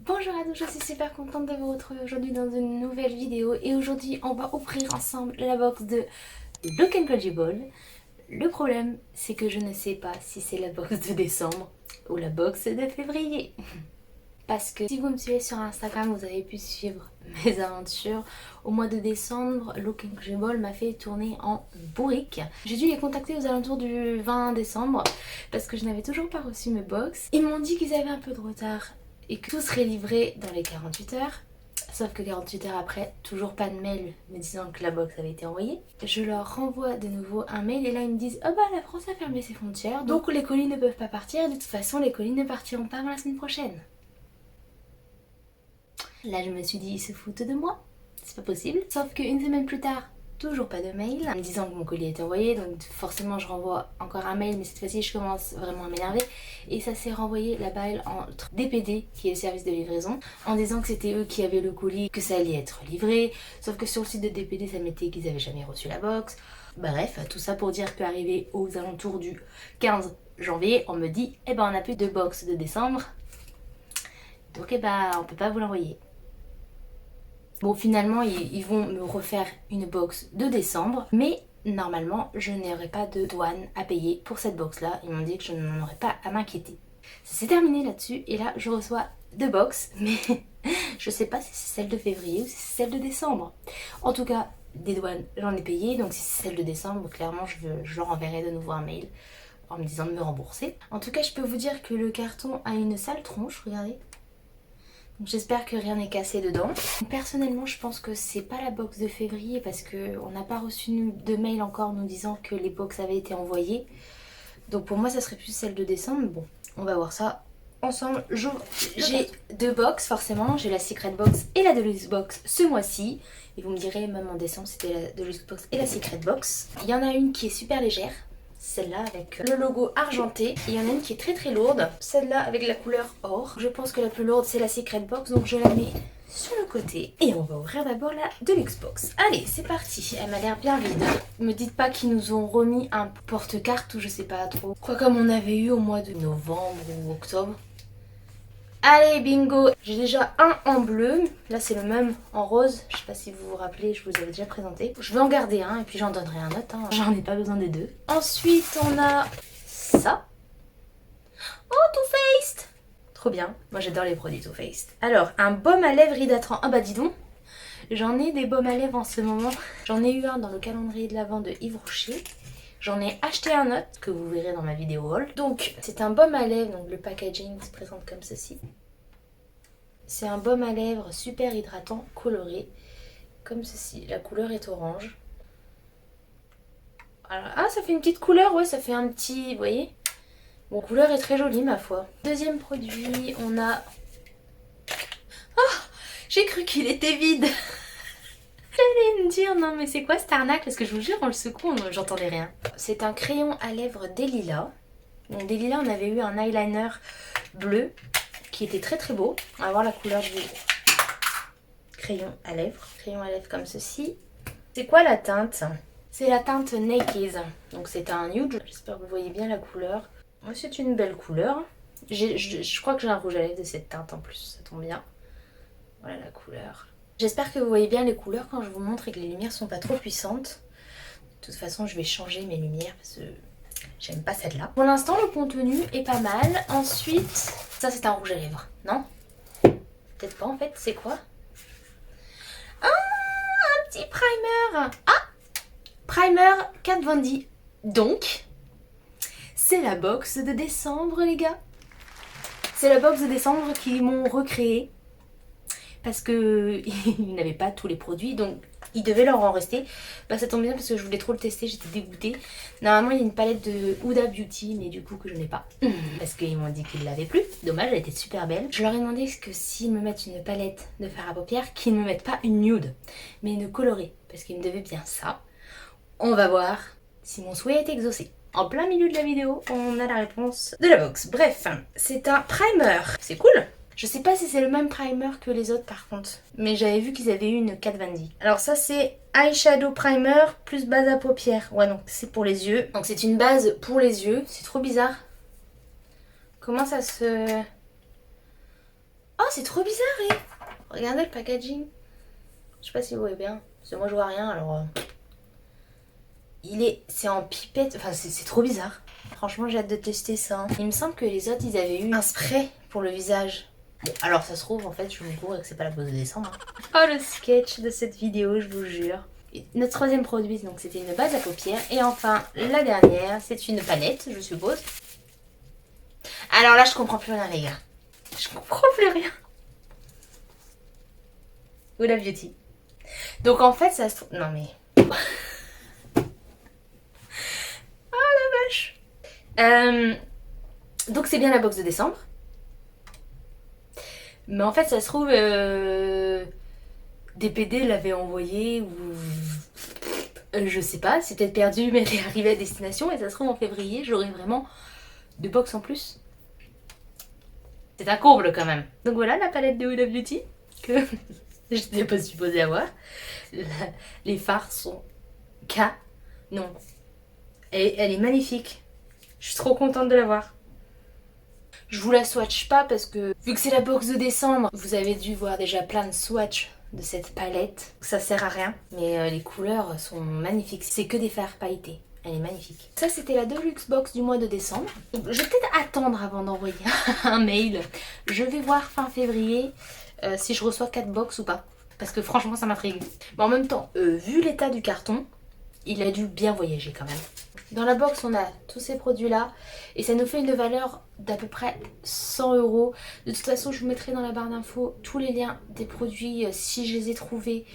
Bonjour à tous, je suis super contente de vous retrouver aujourd'hui dans une nouvelle vidéo et aujourd'hui on va ouvrir ensemble la box de Look Incredible. Le problème c'est que je ne sais pas si c'est la box de décembre ou la box de février. Parce que si vous me suivez sur Instagram, vous avez pu suivre mes aventures. Au mois de décembre, Look Incredible m'a fait tourner en bourrique. J'ai dû les contacter aux alentours du 20 décembre parce que je n'avais toujours pas reçu mes box. Ils m'ont dit qu'ils avaient un peu de retard et que tout serait livré dans les 48 heures. Sauf que 48 heures après, toujours pas de mail me disant que la box avait été envoyée. Je leur renvoie de nouveau un mail et là ils me disent « Oh bah la France a fermé ses frontières, donc les colis ne peuvent pas partir. De toute façon, les colis ne partiront pas avant la semaine prochaine. » Là je me suis dit ils se foutent de moi, c'est pas possible. Sauf qu'une semaine plus tard, toujours pas de mail me disant que mon colis est envoyé, donc forcément je renvoie encore un mail, mais cette fois-ci je commence vraiment à m'énerver. Et ça s'est renvoyé la balle entre DPD, qui est le service de livraison, en disant que c'était eux qui avaient le colis, que ça allait être livré, sauf que sur le site de DPD ça mettait qu'ils avaient jamais reçu la box. Bref, tout ça pour dire qu'arrivé aux alentours du 15 janvier, on me dit eh ben on n'a plus de box de décembre, donc eh ben on peut pas vous l'envoyer. Bon, finalement, ils vont me refaire une box de décembre, mais normalement, je n'aurai pas de douane à payer pour cette box-là. Ils m'ont dit que je n'en aurais pas à m'inquiéter. Ça s'est terminé là-dessus, et là, je reçois deux box, mais je sais pas si c'est celle de février ou si c'est celle de décembre. En tout cas, des douanes, j'en ai payé, donc si c'est celle de décembre, clairement, je leur enverrai de nouveau un mail en me disant de me rembourser. En tout cas, je peux vous dire que le carton a une sale tronche, regardez. J'espère que rien n'est cassé dedans. Personnellement, je pense que c'est pas la box de février parce qu'on n'a pas reçu de mail encore nous disant que les box avaient été envoyées. Donc pour moi, ça serait plus celle de décembre. Bon, on va voir ça ensemble. J'ai deux box forcément. J'ai la Secret Box et la Deluxe Box ce mois-ci. Et vous me direz, même en décembre, c'était la Deluxe Box et la Secret Box. Il y en a une qui est super légère. Celle-là avec le logo argenté. Et il y en a une qui est très très lourde. Celle-là avec la couleur or. Je pense que la plus lourde c'est la Secret Box. Donc je la mets sur le côté. Et on va ouvrir d'abord la Deluxe Box. Allez, c'est parti. Elle m'a l'air bien vide. Me dites pas qu'ils nous ont remis un porte-carte ou je sais pas trop. Quoi comme on avait eu au mois de novembre ou octobre. Allez, bingo! J'ai déjà un en bleu. Là, c'est le même en rose. Je sais pas si vous vous rappelez, je vous avais déjà présenté. Je vais en garder un et puis j'en donnerai un autre. Hein. J'en ai pas besoin des deux. Ensuite, on a ça. Oh, Too Faced! Trop bien. Moi, j'adore les produits Too Faced. Alors, un baume à lèvres hydratant. Ah bah dis donc! J'en ai des baumes à lèvres en ce moment. J'en ai eu un dans le calendrier de l'Avent de Yves Rocher. J'en ai acheté un autre que vous verrez dans ma vidéo haul. Donc c'est un baume à lèvres, donc le packaging se présente comme ceci. C'est un baume à lèvres super hydratant coloré, comme ceci. La couleur est orange. Alors, ah, ça fait une petite couleur, ouais, ça fait un petit, vous voyez. Bon, couleur est très jolie ma foi. Deuxième produit, on a... Oh, j'ai cru qu'il était vide. J'allais me dire, non mais c'est quoi cette arnaque? Parce que je vous jure, on le secoue, j'entendais rien. C'est un crayon à lèvres Delilah. Donc Delilah, on avait eu un eyeliner bleu qui était très très beau. On va voir la couleur du crayon à lèvres. Crayon à lèvres comme ceci. C'est quoi la teinte? C'est la teinte Naked. Donc c'est un nude. J'espère que vous voyez bien la couleur. Moi, c'est une belle couleur. Je crois que j'ai un rouge à lèvres de cette teinte en plus, ça tombe bien. Voilà la couleur. J'espère que vous voyez bien les couleurs quand je vous montre et que les lumières sont pas trop puissantes. De toute façon, je vais changer mes lumières parce que j'aime pas celle-là. Pour l'instant, le contenu est pas mal. Ensuite, ça c'est un rouge à lèvres, non? Peut-être pas en fait, c'est quoi? Ah, un petit primer. Ah, primer Kat Von D. Donc, c'est la box de décembre les gars. C'est la box de décembre qu'ils m'ont recréée. Parce que ils n'avaient pas tous les produits, donc il devait leur en rester. Bah ça tombe bien parce que je voulais trop le tester, j'étais dégoûtée. Normalement il y a une palette de Huda Beauty, mais du coup que je n'ai pas. Parce qu'ils m'ont dit qu'ils l'avaient plus. Dommage, elle était super belle. Je leur ai demandé que s'ils me mettent une palette de fard à paupières, qu'ils ne me mettent pas une nude, mais une colorée. Parce qu'ils me devaient bien ça. On va voir si mon souhait est exaucé. En plein milieu de la vidéo, on a la réponse de la box. Bref, c'est un primer. C'est cool. Je sais pas si c'est le même primer que les autres par contre. Mais j'avais vu qu'ils avaient eu une Kat Von D. Alors ça c'est eyeshadow primer plus base à paupières. Ouais non, c'est pour les yeux. Donc c'est une base pour les yeux. C'est trop bizarre. Comment ça se... Oh, c'est trop bizarre, regardez le packaging. Je sais pas si vous voyez bien, parce que moi je vois rien, alors... C'est en pipette, enfin c'est trop bizarre. Franchement, j'ai hâte de tester ça. Il me semble que les autres, ils avaient eu un spray pour le visage. Bon, alors ça se trouve, en fait, je me cours et que c'est pas la pose de décembre. Oh, le sketch de cette vidéo, je vous jure. Et notre troisième produit, donc c'était une base à paupières. Et enfin, la dernière, c'est une palette, je suppose. Alors là, je comprends plus rien, les gars. Je comprends plus rien. Huda Beauty. Donc en fait, ça se trouve... Non mais... donc c'est bien la box de décembre. Mais en fait ça se trouve DPD l'avait envoyé ou je sais pas, c'est peut-être perdu mais elle est arrivée à destination et ça se trouve en février j'aurai vraiment 2 box en plus. C'est un comble quand même. Donc voilà la palette de Huda Beauty que je n'étais pas supposée avoir. Les fards sont non. Elle est magnifique. Je suis trop contente de l'avoir. Je vous la swatch pas parce que vu que c'est la box de décembre, vous avez dû voir déjà plein de swatchs de cette palette. Ça sert à rien, mais les couleurs sont magnifiques. C'est que des fards pailletés. Elle est magnifique. Ça c'était la Deluxe Box du mois de décembre. Je vais peut-être attendre avant d'envoyer un mail. Je vais voir fin février si je reçois 4 box ou pas. Parce que franchement ça m'intrigue. Mais en même temps, vu l'état du carton, il a dû bien voyager quand même. Dans la box, on a tous ces produits-là et ça nous fait une valeur d'à peu près 100 €. De toute façon, je vous mettrai dans la barre d'infos tous les liens des produits si je les ai trouvés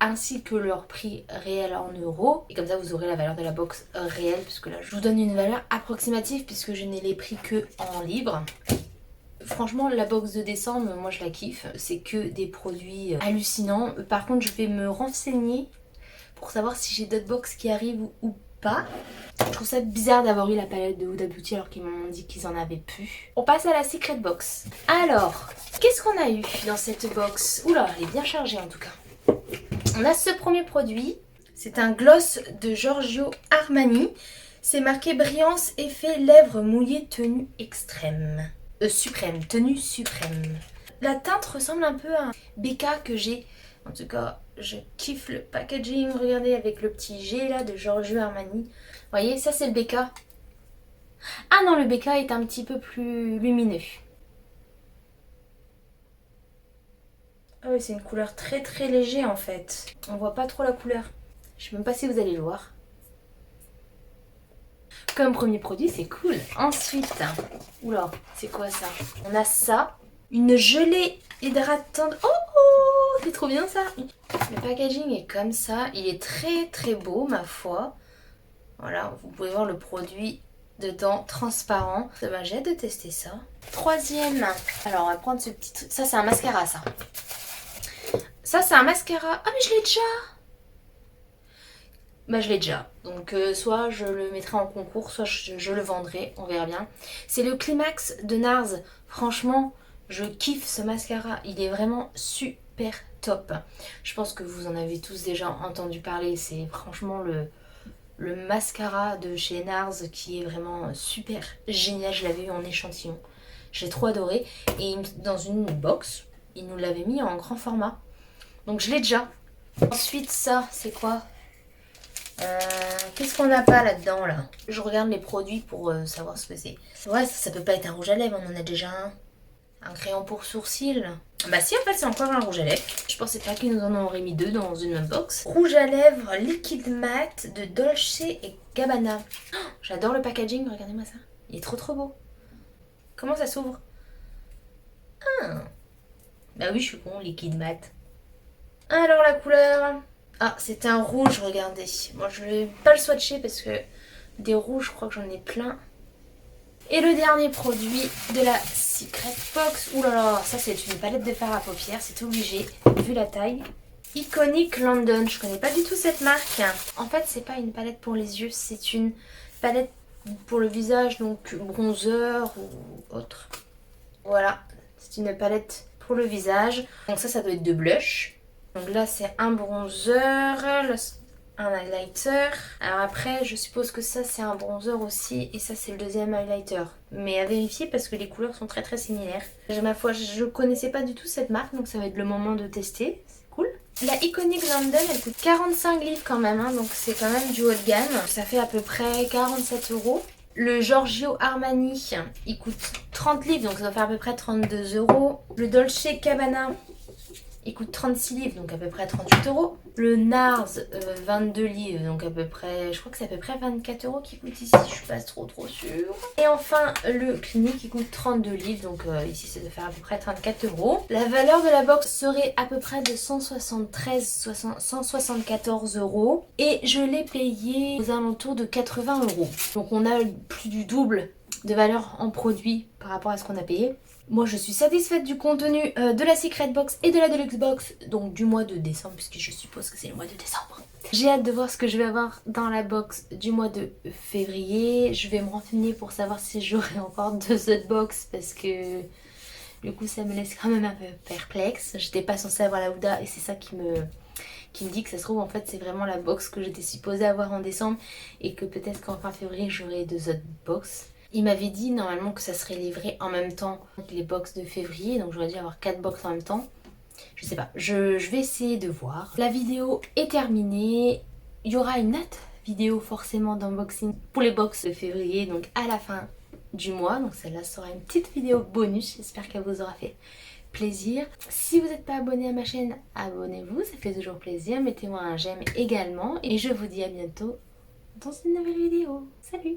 ainsi que leur prix réel en euros. Et comme ça, vous aurez la valeur de la box réelle puisque là, je vous donne une valeur approximative puisque je n'ai les prix que en livres. Franchement, la box de décembre, moi je la kiffe. C'est que des produits hallucinants. Par contre, je vais me renseigner pour savoir si j'ai d'autres box qui arrivent ou pas. Je trouve ça bizarre d'avoir eu la palette de Huda Beauty alors qu'ils m'ont dit qu'ils en avaient plus. On passe à la Secret Box. Alors, qu'est-ce qu'on a eu dans cette box? Oula, elle est bien chargée en tout cas. On a ce premier produit. C'est un gloss de Giorgio Armani. C'est marqué brillance, effet, lèvres mouillées, tenue extrême. Suprême, tenue suprême. La teinte ressemble un peu à un BK que j'ai. En tout cas, je kiffe le packaging. Regardez avec le petit G là de Giorgio Armani. Vous voyez, ça c'est le BK. Ah non, le BK est un petit peu plus lumineux. Ah oui, c'est une couleur très très léger en fait. On voit pas trop la couleur. Je sais même pas si vous allez le voir. Comme premier produit, c'est cool. Ensuite, oula, c'est quoi ça? On a ça. Une gelée hydratante. Oh, oh, c'est trop bien ça. Le packaging est comme ça. Il est très très beau, ma foi. Voilà, vous pouvez voir le produit dedans, transparent. Ben, j'ai hâte de tester ça. Troisième. Alors, on va prendre ce petit truc. Ça, c'est un mascara, ça. Ça, c'est un mascara. Ah, mais je l'ai déjà. Bah, je l'ai déjà. Donc, soit je le mettrai en concours, soit je le vendrai. On verra bien. C'est le Climax de NARS. Franchement, je kiffe ce mascara. Il est vraiment super top. Je pense que vous en avez tous déjà entendu parler. C'est franchement le mascara de chez NARS qui est vraiment super génial. Je l'avais eu en échantillon. J'ai trop adoré. Et dans une box, il nous l'avait mis en grand format. Donc je l'ai déjà. Ensuite, ça, c'est quoi? Qu'est-ce qu'on n'a pas là-dedans là? Je regarde les produits pour savoir ce que c'est. Ouais, ça peut pas être un rouge à lèvres, on en a déjà un. Un crayon pour sourcils. Bah si, en fait c'est encore un rouge à lèvres. Je pensais pas qu'ils nous en auraient mis 2 dans une même box. Rouge à lèvres liquide mat de Dolce et Gabbana. Oh, j'adore le packaging, regardez-moi ça. Il est trop trop beau. Comment ça s'ouvre? Ah. Bah oui, je suis con, liquide mat. Alors la couleur... Ah, c'est un rouge, regardez. Moi, je vais pas le swatcher parce que des rouges, je crois que j'en ai plein. Et le dernier produit de la Secret Box. Ouh là là, ça c'est une palette de fard à paupières, c'est obligé, vu la taille. Iconic London, je connais pas du tout cette marque. En fait, c'est pas une palette pour les yeux, c'est une palette pour le visage, donc bronzer ou autre. Voilà, c'est une palette pour le visage. Donc ça doit être de blush. Donc là, c'est un bronzer. Là, un highlighter. Alors après, je suppose que ça c'est un bronzer aussi et ça c'est le deuxième highlighter. Mais à vérifier parce que les couleurs sont très similaires. Ma foi, je connaissais pas du tout cette marque donc ça va être le moment de tester. C'est cool. La Iconic London, elle coûte 45 livres quand même, hein, donc c'est quand même du haut de gamme. Ça fait à peu près 47 €. Le Giorgio Armani, il coûte 30 livres, donc ça doit faire à peu près 32 €. Le Dolce Gabbana, il coûte 36 livres, donc à peu près 38 €. Le NARS, 22 livres, donc à peu près, je crois que c'est à peu près 24 € qui coûte ici, je suis pas trop sûre. Et enfin, le Clinique, il coûte 32 livres, donc ici ça doit faire à peu près 34 €. La valeur de la box serait à peu près de 174 € et je l'ai payé aux alentours de 80 €. Donc on a plus du double de valeur en produit par rapport à ce qu'on a payé. Moi je suis satisfaite du contenu de la Secret Box et de la Deluxe Box, donc du mois de décembre, puisque je suppose que c'est le mois de décembre. J'ai hâte de voir ce que je vais avoir dans la box du mois de février. Je vais me renseigner pour savoir si j'aurai encore 2 autres box, parce que du coup ça me laisse quand même un peu perplexe. J'étais pas censée avoir la Huda et c'est ça qui me dit que ça se trouve en fait c'est vraiment la box que j'étais supposée avoir en décembre et que peut-être qu'en fin février j'aurai 2 autres box. Il m'avait dit normalement que ça serait livré en même temps que les box de février, donc j'aurais dû avoir 4 box en même temps. Je sais pas, je vais essayer de voir. La vidéo est terminée. Il y aura une autre vidéo forcément d'unboxing pour les box de février, donc à la fin du mois. Donc celle-là sera une petite vidéo bonus, j'espère qu'elle vous aura fait plaisir. Si vous n'êtes pas abonné à ma chaîne, abonnez-vous, ça fait toujours plaisir. Mettez-moi un j'aime également et je vous dis à bientôt dans une nouvelle vidéo. Salut!